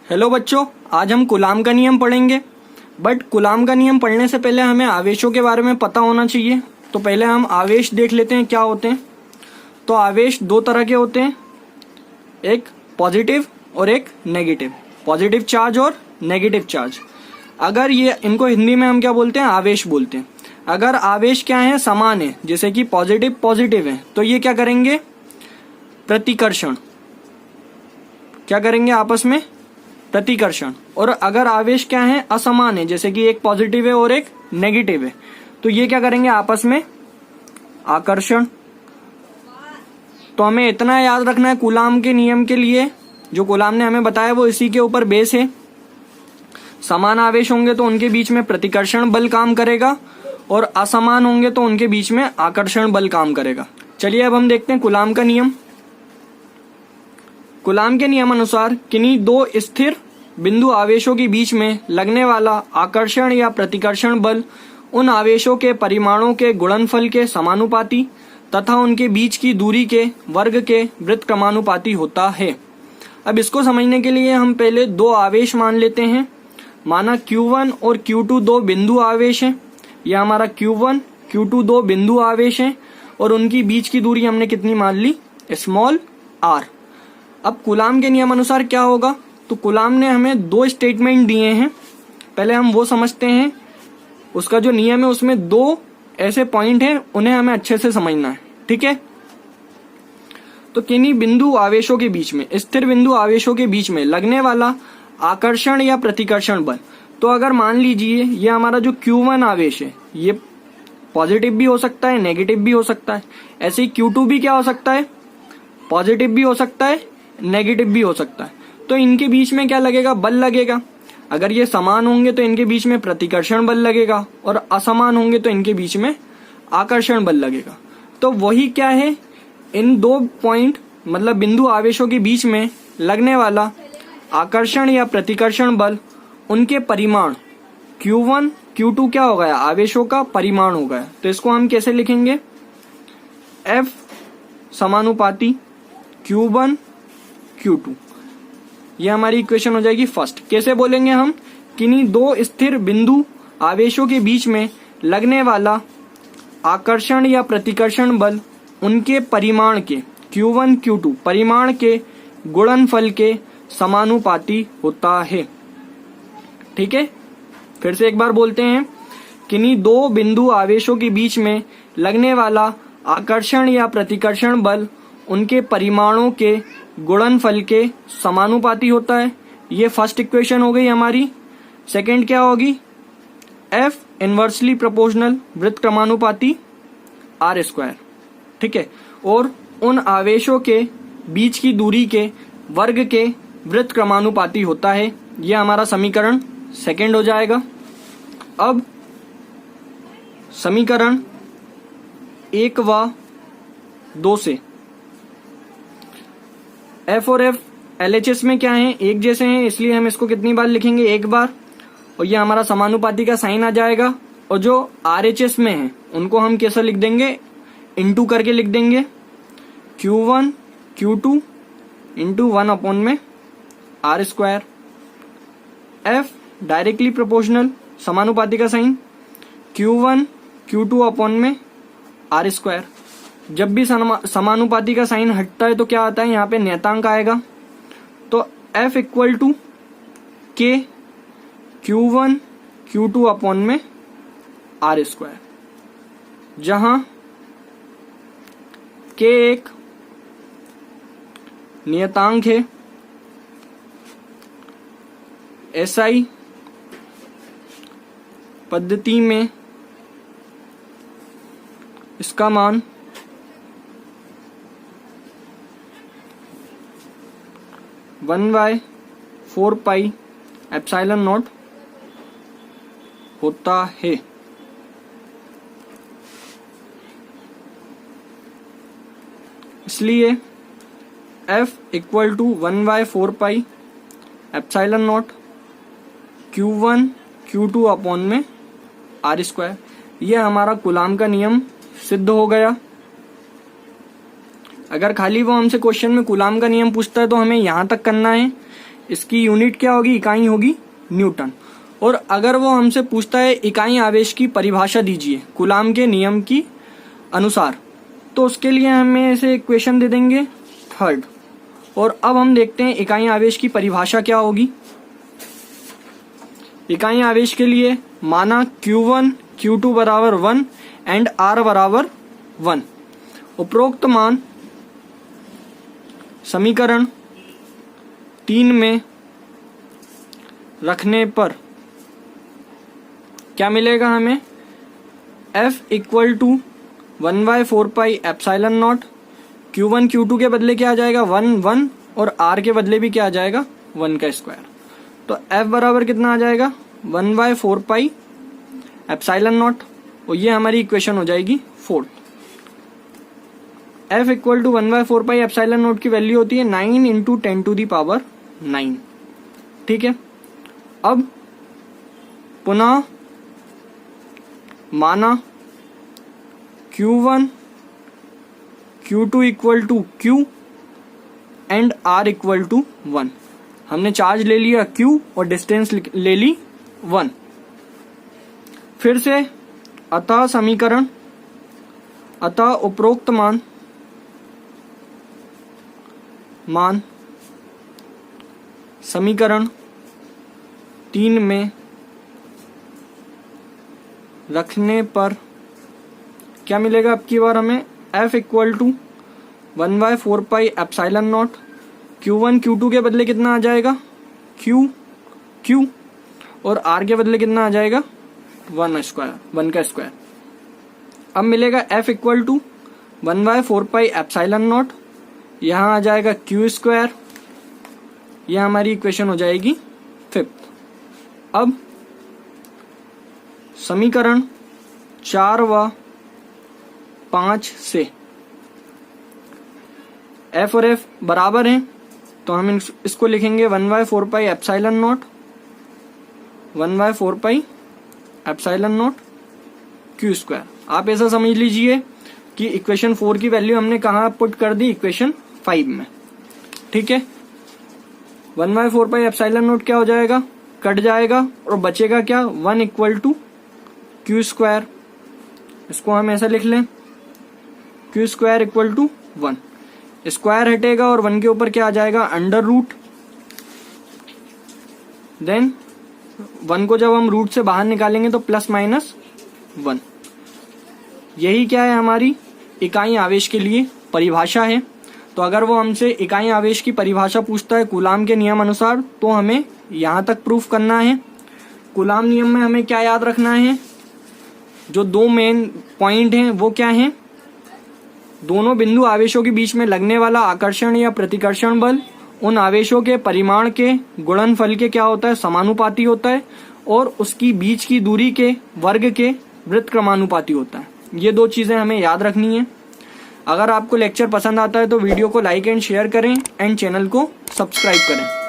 Hello बच्चों, आज हम कूलाम का नियम पढ़ेंगे। बट कूलाम का नियम पढ़ने से पहले हमें आवेशों के बारे में पता होना चाहिए। तो पहले हम आवेश देख लेते हैं क्या होते हैं। तो आवेश दो तरह के होते हैं, एक पॉजिटिव और एक नेगेटिव। पॉजिटिव चार्ज और नेगेटिव चार्ज। अगर ये इनको हिंदी में हम क्या बोलते हैं, आवेश बोलते हैं। अगर आवेश क्या है, समान है, जैसे कि पॉजिटिव पॉजिटिव है, तो ये क्या करेंगे, प्रतिकर्षण। क्या करेंगे, आपस में प्रतिकर्षण। और अगर आवेश क्या है, असमान है, जैसे कि एक पॉजिटिव है और एक नेगेटिव है, तो ये क्या करेंगे, आपस में आकर्षण। तो हमें इतना याद रखना है कूलाम के नियम के लिए, जो कूलाम ने हमें बताया वो इसी के ऊपर बेस है। समान आवेश होंगे तो उनके बीच में प्रतिकर्षण बल काम करेगा, और असमान होंगे तो उनके बीच में आकर्षण बल काम करेगा। चलिए अब हम देखते हैं कूलाम का नियम। कूलाम के नियम अनुसार किन्हीं दो स्थिर बिंदु आवेशों के बीच में लगने वाला आकर्षण या प्रतिकर्षण बल उन आवेशों के परिमाणों के गुणनफल के समानुपाती तथा उनके बीच की दूरी के वर्ग के व्युत्क्रमानुपाती होता है। अब इसको समझने के लिए हम पहले दो आवेश मान लेते हैं। माना Q1 और Q2 दो बिंदु आवेश हैं। यह हमारा Q1 Q2 दो बिंदु आवेश हैं और उनकी बीच की दूरी हमने कितनी मान ली, स्मॉल r। अब कूलाम के नियम अनुसार क्या होगा, तो कूलाम ने हमें दो स्टेटमेंट दिए हैं। पहले हम वो समझते हैं। उसका जो नियम है उसमें दो ऐसे पॉइंट हैं, उन्हें हमें अच्छे से समझना है, ठीक है। तो किन्हीं बिंदु आवेशों के बीच में, स्थिर बिंदु आवेशों के बीच में लगने वाला आकर्षण या प्रतिकर्षण बल। तो अगर मान लीजिए ये हमारा जो Q1 आवेश है, ये पॉजिटिव भी हो सकता है, नेगेटिव भी हो सकता है। ऐसे ही Q2 भी क्या हो सकता है, पॉजिटिव भी हो सकता है, नेगेटिव भी हो सकता है। तो इनके बीच में क्या लगेगा, बल लगेगा। अगर ये समान होंगे तो इनके बीच में प्रतिकर्षण बल लगेगा, और असमान होंगे तो इनके बीच में आकर्षण बल लगेगा। तो वही क्या है, इन दो पॉइंट मतलब बिंदु आवेशों के बीच में लगने वाला आकर्षण या प्रतिकर्षण बल, उनके परिमाण Q1 Q2 क्या हो गया, आवेशों का परिमाण हो गया। तो इसको हम कैसे लिखेंगे, F समानुपाती Q1 Q2। यह हमारी इक्वेशन हो जाएगी फर्स्ट। कैसे बोलेंगे हम, किन्हीं दो स्थिर बिंदु आवेशों के बीच में लगने वाला आकर्षण या प्रतिकर्षण बल उनके परिमाण के Q1 Q2 परिमाण के गुणनफल के समानुपाती होता है, ठीक है। फिर से एक बार बोलते हैं, किन्हीं दो बिंदु आवेशों के बीच में लगने वाला आकर्षण या प्रतिकर्षण बल उनके परिमाणों के गुणनफल के समानुपाती होता है। ये फर्स्ट इक्वेशन हो गई हमारी। सेकंड क्या होगी, F इनवर्सली प्रोपोर्शनल व्युत्क्रमानुपाती r², ठीक है। और उन आवेशों के बीच की दूरी के वर्ग के व्युत्क्रमानुपाती होता है। यह हमारा समीकरण सेकंड हो जाएगा। अब समीकरण 1 व 2 से F और F LHS में क्या है, एक जैसे हैं, इसलिए हम इसको कितनी बार लिखेंगे, एक बार। और ये हमारा समानुपाती का साइन आ जाएगा। और जो RHS में है उनको हम कैसे लिख देंगे, इंटू करके लिख देंगे, Q1 Q2 इंटू 1 में r²। F डायरेक्टली प्रोपोर्शनल समानुपाती का साइन Q1 Q2 में r²। जब भी समानुपाती का साइन हटता है तो क्या आता है, यहाँ पे नियतांक आएगा। तो F equal to K Q1 Q2 में r², जहां K एक नियतांक है। SI पद्धति में इसका मान 1/4πε0 होता है। इसलिए F equal to 1/4πε0 Q1 Q2 में r²। यह हमारा कूलाम का नियम सिद्ध हो गया। अगर खाली वो हमसे क्वेश्चन में कूलाम का नियम पूछता है तो हमें यहाँ तक करना है इसकी यूनिट क्या होगी, इकाई होगी न्यूटन। और अगर वो हमसे पूछता है इकाई आवेश की परिभाषा दीजिए कूलाम के नियम की अनुसार, तो उसके लिए हमें ऐसे इक्वेशन दे देंगे थर्ड। और अब हम देखते हैं इकाई आवेश की परिभाषा क्या होगी। इकाई आवेश के लिए माना Q1 Q2 बराबर 1 एंड R बराबर 1। उपरोक्त मान समीकरण 3 में रखने पर क्या मिलेगा हमें, F equal to 1/4 pi epsilon nought. Q1 Q2 के बदले क्या आ जाएगा 1 1 और R के बदले भी क्या आ जाएगा 1 का स्क्वायर। तो F बराबर कितना आ जाएगा 1/4 पाई एप्सिलॉन नॉट, और ये हमारी इक्वेशन हो जाएगी 4। F equal to 1/4 pi epsilon nought की वैल्यू होती है 9 इंटू 10 टू दी पावर 9। ठीक है, अब पुनः माना Q1 Q2 equal to Q and R equal to 1। हमने चार्ज ले लिया Q और डिस्टेंस ले ली 1। फिर से अतः उपरोक्त मान समीकरण 3 में रखने पर क्या मिलेगा, अब की बार हमें F equal to 1/4 pi epsilon nought. Q1 Q2 के बदले कितना आ जाएगा Q और R के बदले कितना आ जाएगा 1 का स्क्वायर। अब मिलेगा F equal to 1/4 pi epsilon nought, यहाँ आ जाएगा Q स्क्वायर। यह हमारी इक्वेशन हो जाएगी 5। अब समीकरण 4 व 5 से F और F बराबर हैं, तो हम इसको लिखेंगे 1/4 pi epsilon not 1/4 pi epsilon not Q square. आप ऐसा समझ लीजिए कि इक्वेशन 4 की वैल्यू हमने कहाँ पुट कर दी, इक्वेशन 5 में। ठीक है, 1/4 पाई एप्सिलॉन नॉट क्या हो जाएगा, कट जाएगा और बचेगा क्या 1 इक्वल टू Q स्क्वायर। इसको हम ऐसा लिख लें Q square equal to 1। Square हटेगा और 1 के ऊपर क्या आ जाएगा अंडर रूट। देन 1 को जब हम रूट से बाहर निकालेंगे तो प्लस माइनस 1। यही क्या है हमारी इकाई आवेश के लिए परिभाषा है। तो अगर वो हमसे इकाई आवेश की परिभाषा पूछता है कूलाम के नियम अनुसार, तो हमें यहां तक प्रूफ करना है। कूलाम नियम में हमें क्या याद रखना है, जो 2 मेन पॉइंट हैं वो क्या हैं, दोनों बिंदु आवेशों के बीच में लगने वाला आकर्षण या प्रतिकर्षण बल उन आवेशों के परिमाण के गुणनफल के क्या होता है, समानुपाती होता है, और उसकी बीच की दूरी के वर्ग के व्युत्क्रमानुपाती होता है। ये 2 चीजें हमें याद रखनी है। अगर आपको लेक्चर पसंद आता है तो वीडियो को लाइक एंड शेयर करें एंड चैनल को सब्सक्राइब करें।